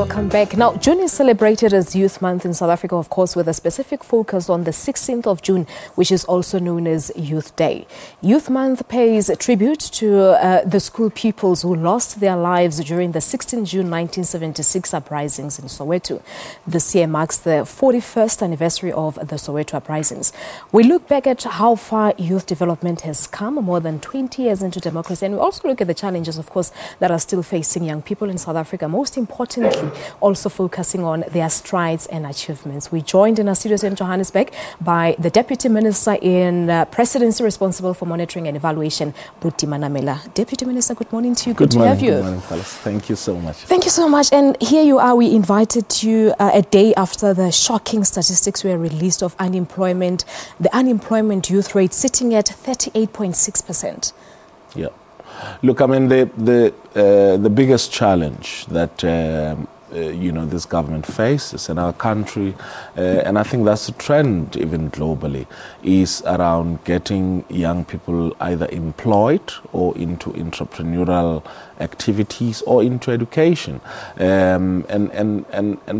Welcome back. Now, June is celebrated as Youth Month in South Africa, of course, with a specific focus on the 16th of June, which is also known as Youth Day. Youth Month pays tribute to the school pupils who lost their lives during the 16 June 1976 uprisings in Soweto. This year marks the 41st anniversary of the Soweto uprisings. We look back at how far youth development has come more than 20 years into democracy, and we also look at the challenges, of course, that are still facing young people in South Africa. Most importantly, also focusing on their strides and achievements. We joined in our studios in Johannesburg by the Deputy Minister in Presidency responsible for monitoring and evaluation, Buti Manamela. Deputy Minister, good morning to you. Good to have you. Good morning, Phyllis. Thank you so much. Thank you so much. And here you are. We invited you a day after the shocking statistics were released of unemployment. The unemployment youth rate sitting at 38.6%. Yeah. Look, I mean, the biggest challenge that this government faces in our country, and I think that's a trend even globally, is around getting young people either employed or into entrepreneurial activities or into education. And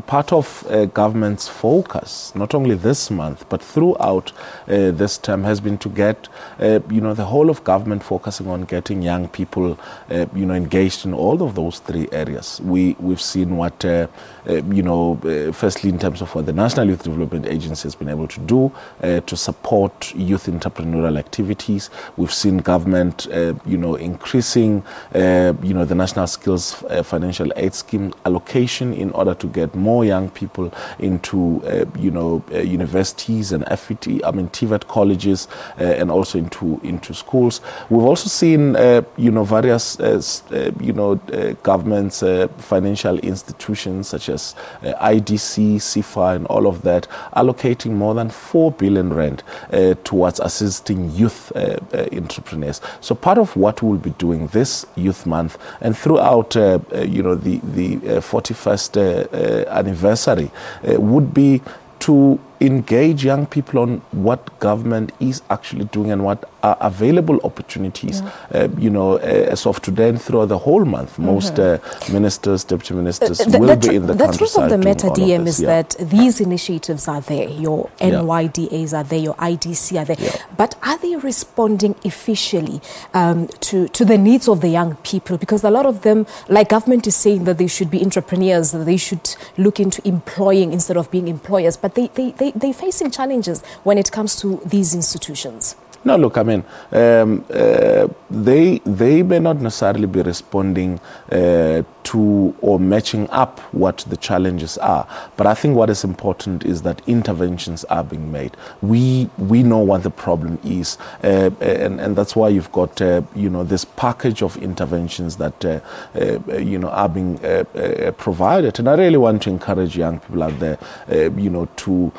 part of government's focus, not only this month, but throughout this term, has been to get, the whole of government focusing on getting young people, engaged in all of those three areas. We've seen what, firstly in terms of what the National Youth Development Agency has been able to do to support youth entrepreneurial activities. We've seen government, increasing, the National Skills Financial Aid Scheme allocation in order to get more young people into, universities and TVET colleges and also into schools. We've also seen, various, governments, financial institutions such as IDC, CIFA and all of that, allocating more than 4 billion rand towards assisting youth entrepreneurs. So part of what we'll be doing this Youth Month and throughout, the 41st anniversary would be to engage young people on what government is actually doing and what are available opportunities, as of today and throughout the whole month. Most ministers, deputy ministers will be in the countryside. The truth of the matter, DM, is that these initiatives are there. Your NYDAs are there, your IDC are there. Yeah. But are they responding efficiently to the needs of the young people? Because a lot of them, like government is saying that they should be entrepreneurs, that they should look into employing instead of being employers. But they're facing challenges when it comes to these institutions. No, look, I mean, they may not necessarily be responding to or matching up what the challenges are. But I think what is important is that interventions are being made. We know what the problem is, and that's why you've got, this package of interventions that, are being provided. And I really want to encourage young people out there, to,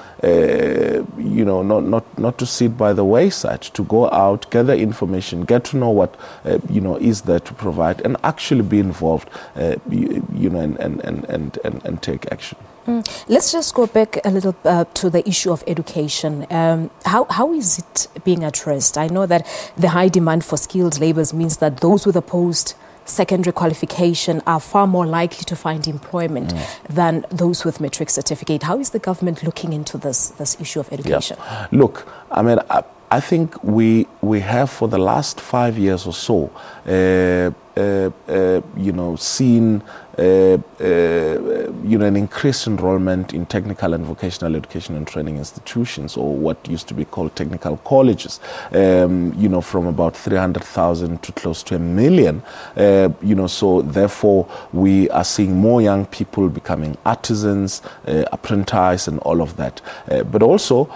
not to sit by the wayside, to go out, gather information, get to know what, is there to provide, and actually be involved, and take action. Let's just go back a little to the issue of education. How is it being addressed? I know that the high demand for skilled labours means that those with a post-secondary qualification are far more likely to find employment than those with matric certificate. How is the government looking into this issue of education? Yeah. Look, I mean, I think we have for the last 5 years or so, seen an increased enrollment in technical and vocational education and training institutions, or what used to be called technical colleges, from about 300,000 to close to 1 million. So therefore we are seeing more young people becoming artisans, apprentice and all of that. But also,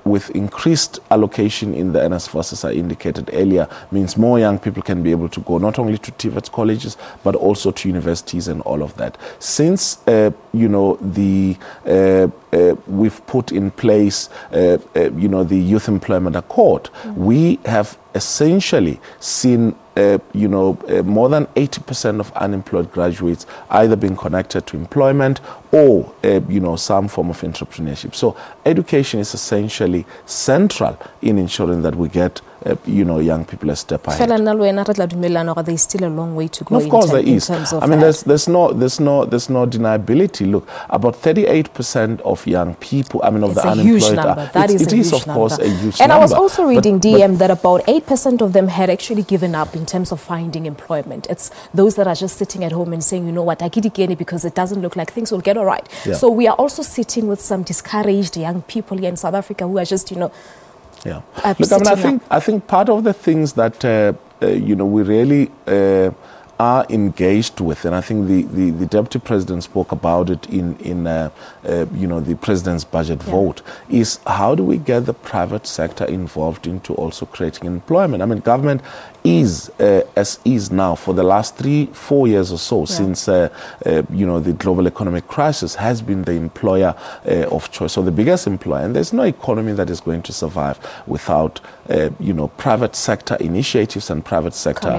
with increased allocation in the NSFAS, as I indicated earlier, means more young people can be able to go not only to TVET colleges, but also to universities and all of that. Since we've put in place the Youth Employment Accord, we have essentially seen more than 80% of unemployed graduates either being connected to employment or some form of entrepreneurship. So education is essentially central in ensuring that we get young people a step ahead. There's still a long way to go. Of course, there is. I mean, there's no deniability. Look, about 38% of young people, of the unemployed, it is of course a huge number. And I was also reading DM that about 8% of them had actually given up in terms of finding employment. It's those that are just sitting at home and saying, you know what, I get it because it doesn't look like things will get all right. Yeah. So we are also sitting with some discouraged young people here in South Africa who are just, yeah. Look, I think part of the things that we really are engaged with, and I think the Deputy President spoke about it in the President's budget vote, is how do we get the private sector involved into also creating employment? I mean, government is, as is now, for the last 3-4 years or so, since the global economic crisis, has been the employer of choice, so the biggest employer. And there's no economy that is going to survive without private sector initiatives and private sector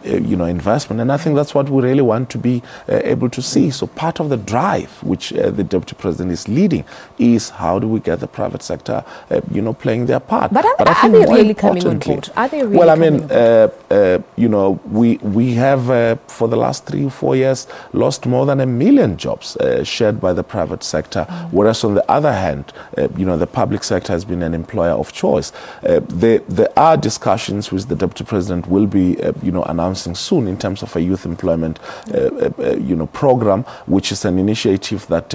investment. And I think that's what we really want to be able to see. So part of the drive which the Deputy President is leading is how do we get the private sector playing their part. But are they really coming on board? Are they really we have for the last 3-4 years lost more than 1 million jobs shared by the private sector, whereas on the other hand, the public sector has been an employer of choice. There are discussions which the Deputy President will be announcing soon in terms of a youth employment program, which is an initiative that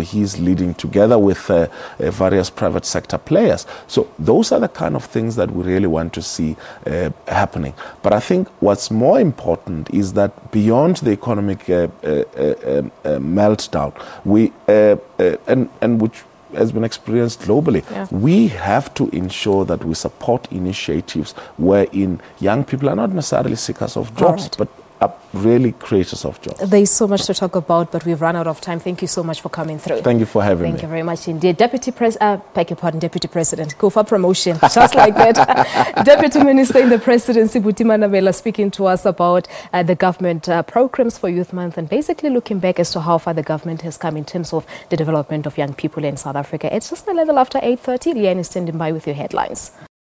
he's leading together with various private sector players. So those are the kind of things that we really want to see happening. But I think what's more important is that beyond the economic meltdown, we and which has been experienced globally, we have to ensure that we support initiatives wherein young people are not necessarily seekers of jobs, but are really creators of jobs. There is so much to talk about, but we've run out of time. Thank you so much for coming through. Thank you for having me. Thank you very much indeed. Deputy President, go for promotion, just like that. Deputy Minister in the Presidency, Buti Manamela, speaking to us about the government programs for Youth Month and basically looking back as to how far the government has come in terms of the development of young people in South Africa. It's just a little after 8:30. Leanne is standing by with your headlines.